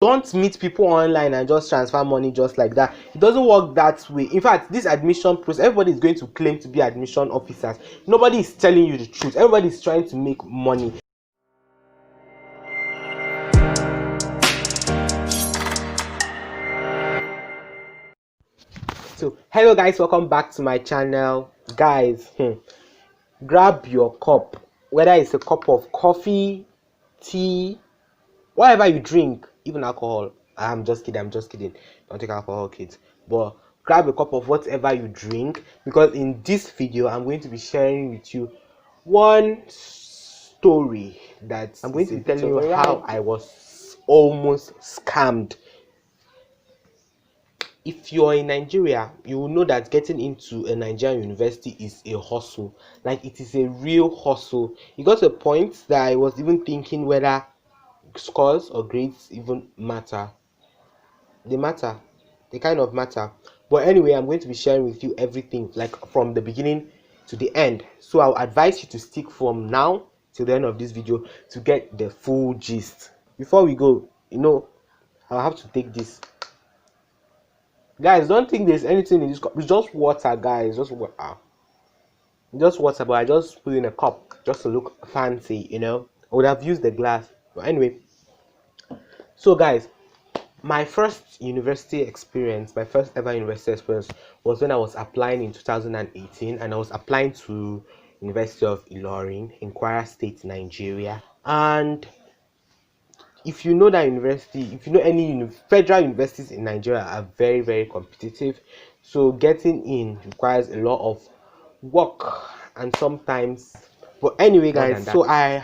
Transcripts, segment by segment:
Don't meet people online and just transfer money just like that. It doesn't work that way. In fact, this admission process, everybody is going to claim to be admission officers. Nobody is telling you the truth. Everybody is trying to make money. So hello guys, welcome back to my channel. Guys, grab your cup, whether it's a cup of coffee, tea, whatever you drink, even alcohol. I'm just kidding. Don't take alcohol, kids. But grab a cup of whatever you drink, because in this video I'm going to be sharing with you one story that I'm going to be telling you how I was almost scammed. If you're in Nigeria, you will know that getting into a Nigerian university is a hustle. Like, it is a real hustle. It got to a point that I was even thinking whether scores or grades even matter. They matter. They kind of matter. But anyway, I'm going to be sharing with you everything, like from the beginning to the end. So I'll advise you to stick from now till the end of this video to get the full gist. Before we go, I'll have to take this. Guys, don't think there's anything in this cup. It's just water, guys. Just water. Just water, but I just put in a cup just to look fancy, I would have used the glass. But anyway. So guys, my first university experience, my first ever university experience was when I was applying in 2018, and I was applying to University of Ilorin in Kwara State, Nigeria. And if you know that university, if you know any federal universities in Nigeria are very, very competitive. So getting in requires a lot of work, and sometimes, but anyway guys, so I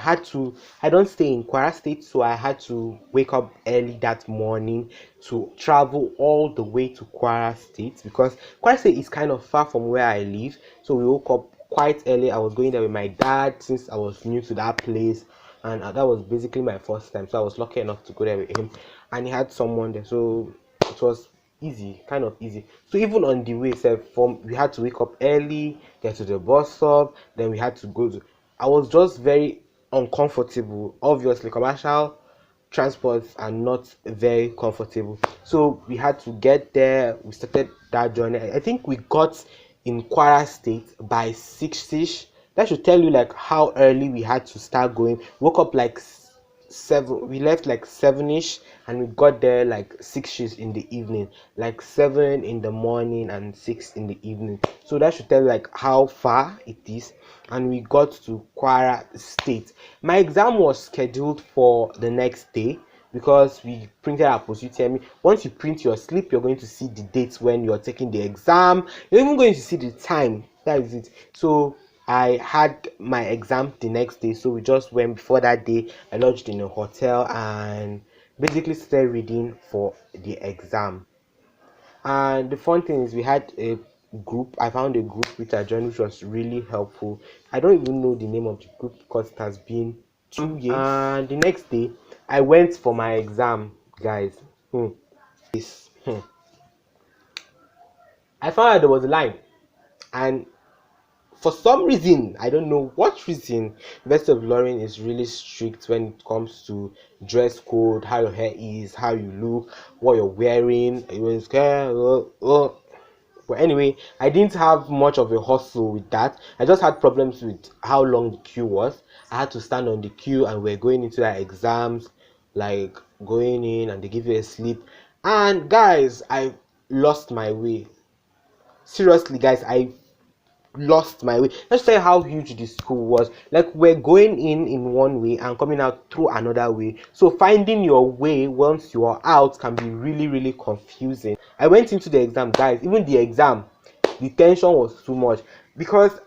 don't stay in Kwara State, so I had to wake up early that morning to travel all the way to Kwara State, because Kwara State is kind of far from where I live. So we woke up quite early. I was going there with my dad since I was new to that place, and that was basically my first time, so I was lucky enough to go there with him, and he had someone there, so it was easy, kind of easy. So even on the way, we had to wake up early, get to the bus stop, then we had to go to. I was just very uncomfortable. Obviously, commercial transports are not very comfortable, so we had to get there. We started that journey. I think we got in Kwara State by 6ish. That should tell you like how early we had to start going. Woke up like 7. We left like 7ish, and we got there like 6ish in the evening, like 7 in the morning and 6 in the evening. So that should tell you like how far it is. And we got to Kwara State. My exam was scheduled for the next day, because we printed our post-UTME. Once you print your slip, you're going to see the dates when you're taking the exam. You're even going to see the time. That is it. So I had my exam the next day, so we just went. Before that day, I lodged in a hotel and basically started reading for the exam. And the fun thing is, we had a group. I found a group which I joined, which was really helpful. I don't even know the name of the group because it has been 2 years. And the next day, I went for my exam, guys. I found out there was a line, and for some reason, I don't know what reason, University of Ilorin is really strict when it comes to dress code, how your hair is, how you look, what you're wearing. But anyway, I didn't have much of a hustle with that. I just had problems with how long the queue was. I had to stand on the queue, and we're going into our exams, like going in, and they give you a slip. And guys, I lost my way. Seriously, guys, I lost my way. Let's tell you how huge this school was. Like, we're going in one way and coming out through another way, so finding your way once you are out can be really, really confusing. I went into the exam, guys. Even the exam, the tension was too much, because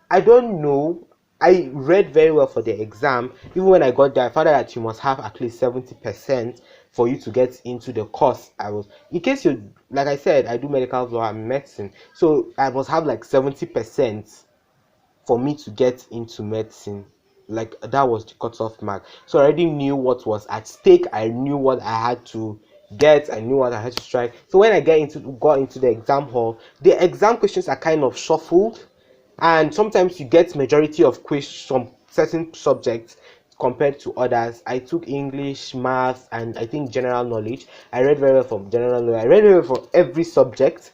I don't know, I read very well for the exam. Even when I got there, I found out that you must have at least 70% for you to get into the course. In case you, like I said, I do medical law and medicine, so I must have like 70% for me to get into medicine. Like, that was the cutoff mark. So I already knew what was at stake. I knew what I had to get. I knew what I had to strike. So when I got into the exam hall, the exam questions are kind of shuffled, and sometimes you get majority of questions from certain subjects, compared to others. I took English, math, and I think general knowledge. I read very well from general knowledge. I read very well for every subject.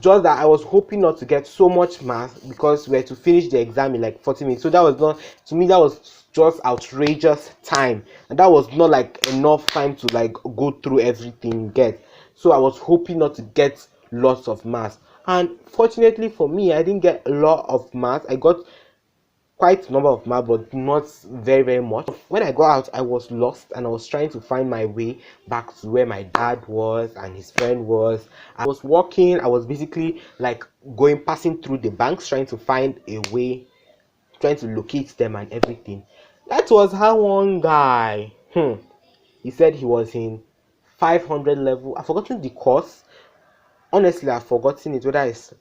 Just that I was hoping not to get so much math because we had to finish the exam in like 40 minutes. So that was not, to me, that was just outrageous time, and that was not like enough time to like go through everything get. So I was hoping not to get lots of math, and fortunately for me, I didn't get a lot of math. I got quite a number of math, but not very much. When I got out, I was lost and I was trying to find my way back to where my dad was and his friend was. I was walking. I was basically like passing through the banks, trying to find a way, trying to locate them and everything. That was how one guy, he said he was in 500 level. I've forgotten the course. Honestly, I've forgotten it, whether it's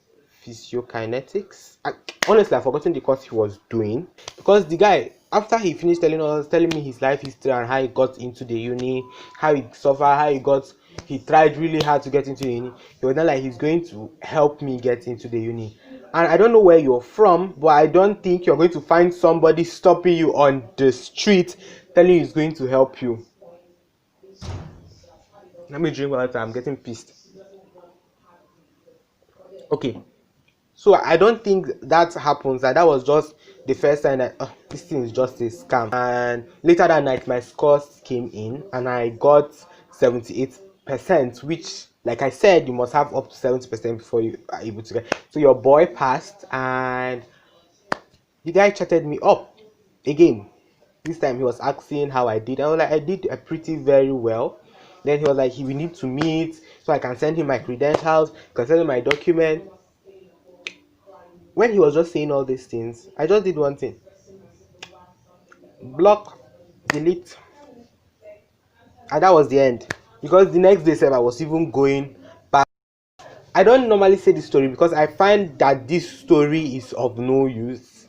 physiokinetics. Honestly, I've forgotten the course he was doing, because the guy, after he finished telling me his life history and how he got into the uni, how he suffered, he tried really hard to get into the uni. He was not like he's going to help me get into the uni. And I don't know where you're from, but I don't think you're going to find somebody stopping you on the street telling you he's going to help you. Let me drink water. I'm getting pissed. Okay, so I don't think that happens. That was just the first time that this thing is just a scam. And later that night, my scores came in, and I got 78%, which, like I said, you must have up to 70% before you are able to get. So your boy passed, and the guy chatted me up again. This time he was asking how I did. I was like, I did pretty very well. Then he was like, we need to meet so I can send him my credentials, can send him my document. When he was just saying all these things, I just did one thing: block, delete, and that was the end. Because the next day, I was even going back. I don't normally say this story because I find that this story is of no use,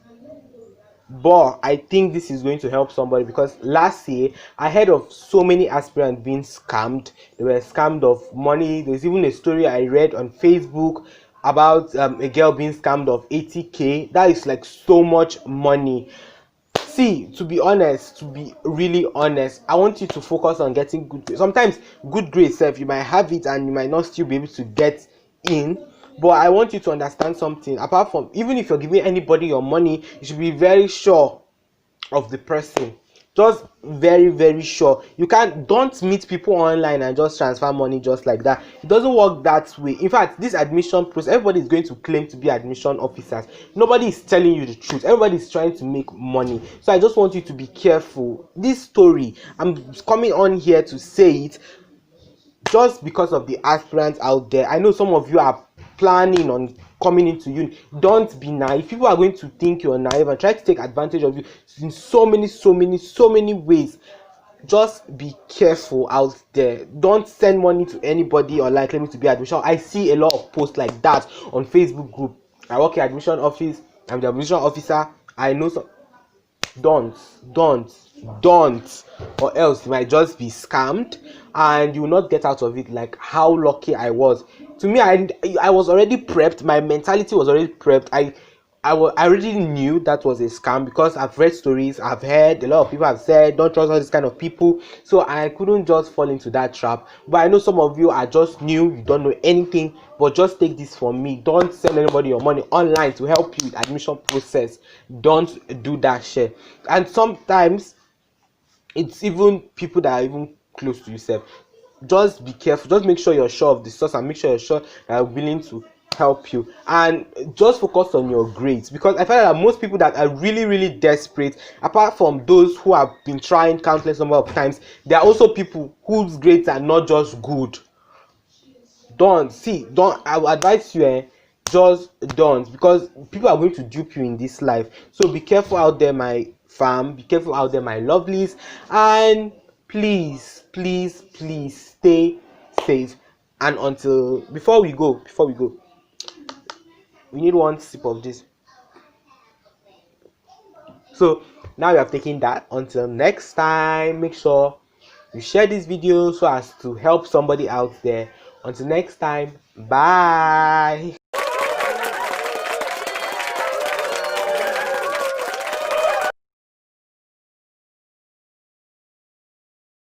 but I think this is going to help somebody, because last year I heard of so many aspirants being scammed. They were scammed of money. There's even a story I read on Facebook about a girl being scammed of 80k. That is like so much money. See, to be really honest, I want you to focus on getting good grades. Sometimes good grades self, you might have it and you might not still be able to get in. But I want you to understand something. Apart from, even if you're giving anybody your money, you should be very sure of the person. Just very sure. Don't meet people online and just transfer money just like that. It doesn't work that way. In fact, this admission process, everybody is going to claim to be admission officers. Nobody is telling you the truth. Everybody is trying to make money. So I just want you to be careful. This story, I'm coming on here to say it just because of the aspirants out there. I know some of you are planning on coming into uni. Don't be naive. People are going to think you're naive and try to take advantage of you in so many ways. Just be careful out there. Don't send money to anybody or like claiming to be admission. I see a lot of posts like that on Facebook group. I work in admission office. I'm the admission officer. I know some. Don't, or else you might just be scammed and you will not get out of it. Like how lucky I was. To me, I was already prepped. My mentality was already prepped. I already knew that was a scam because I've read stories. I've heard a lot of people have said don't trust all these kind of people. So I couldn't just fall into that trap. But I know some of you are just new. You don't know anything. But just take this from me. Don't send anybody your money online to help you with admission process. Don't do that shit. And sometimes it's even people that are even close to yourself. Just be careful. Just make sure you're sure of the source and make sure you're sure that are willing to help you, and just focus on your grades, because I find that most people that are really desperate, apart from those who have been trying countless number of times, there are also people whose grades are not just good. I will advise you, just don't, because people are going to dupe you in this life. So be careful out there, my fam. Be careful out there, my lovelies, and please stay safe. And before we go, we need one sip of this. So now you have taken that. Until next time, make sure you share this video so as to help somebody out there. Until next time, bye.